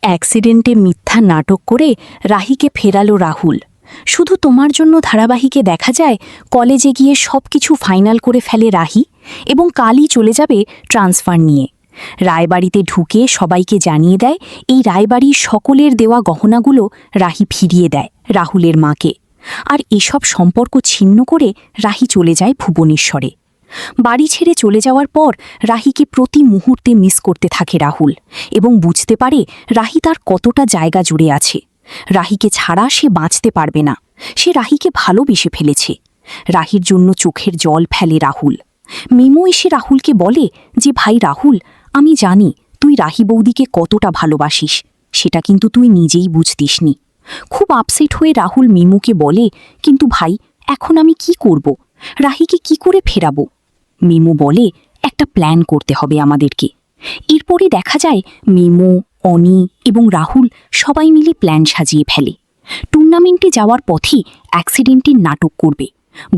অ্যাক্সিডেন্টে মিথ্যা নাটক করে রাহিকে ফেরালো রাহুল। শুধু তোমার জন্য ধারাবাহিকে দেখা যায় কলেজে গিয়ে সবকিছু ফাইনাল করে ফেলে রাহি এবং কালই চলে যাবে ট্রান্সফার নিয়ে। রায়বাড়িতে ঢুকে সবাইকে জানিয়ে দেয় এই রায়বাড়ির সকলের দেওয়া গহনাগুলো রাহি ফিরিয়ে দেয় রাহুলের মাকে। আর এসব সম্পর্ক ছিন্ন করে রাহি চলে যায় ভুবনেশ্বরে। বাড়ি ছেড়ে চলে যাওয়ার পর রাহিকে প্রতি মুহূর্তে মিস করতে থাকে রাহুল এবং বুঝতে পারে রাহি তার কতটা জায়গা জুড়ে আছে। রাহিকে ছাড়া সে বাঁচতে পারবে না। সে রাহিকে ভালোবেসে ফেলেছে। রাহির জন্য চোখের জল ফেলে রাহুল। মিমো এসে রাহুলকে বলে যে ভাই রাহুল, আমি জানি তুই রাহি বৌদিকে কতটা ভালোবাসিস, সেটা কিন্তু তুই নিজেই বুঝতিসনি। খুব আপসেট হয়ে রাহুল মিমুকে বলে, কিন্তু ভাই এখন আমি কি করব? রাহিকে কি করে ফেরাবো? মিমু বলে, একটা প্ল্যান করতে হবে আমাদেরকে। এরপরে দেখা যায় মিমু, অনি এবং রাহুল সবাই মিলে প্ল্যান সাজিয়ে ফেলে। টুর্নামেন্টে যাওয়ার পথে অ্যাক্সিডেন্টের নাটক করবে।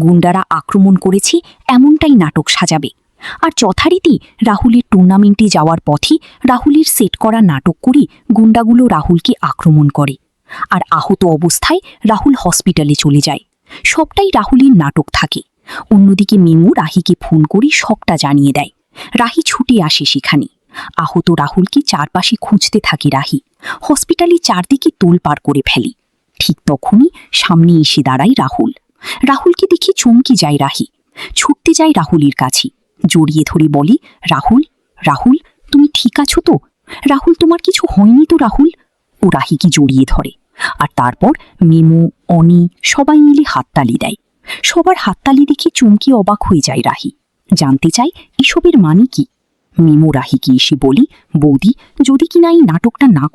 গুন্ডারা আক্রমণ করেছে এমনটাই নাটক সাজাবে। আর যথারীতি রাহুলের টুর্নামেন্টে যাওয়ার পথে রাহুলের সেট করা নাটক করে গুন্ডাগুলো রাহুলকে আক্রমণ করে। আর আহত অবস্থায় রাহুল হসপিটালে চলে যায়। সবটাই রাহুলের নাটক থাকে। অন্যদিকে মিমু রাহিকে ফোন করে সবটা জানিয়ে দেয়। রাহি ছুটে আসে সেখানে। আহত রাহুলকে চারপাশে খুঁজতে থাকে রাহি। হসপিটালে চারদিকে তোলপাড় করে ফেলে। ঠিক তখনই সামনে এসে দাঁড়ায় রাহুল। রাহুলকে দেখে চমকে যায় রাহি। ছুটতে যায় রাহুলের কাছে, জড়িয়ে ধরে বলে, রাহুল, রাহুল, তুমি ঠিক আছো তো? রাহুল, তোমার কিছু হয়নি তো রাহুল? ও রাহিকে জড়িয়ে ধরে। আর তারপর মিমু, অনি সবাই মিলে হাততালি দেয়। সবার হাততালি দেখে চমকে অবাক হয়ে যায় রাহি। জানতে চায় এসবের মানে কি। মিমু রাহিকে এসে বলি, বৌদি, যদি কিনা এই নাটকটা না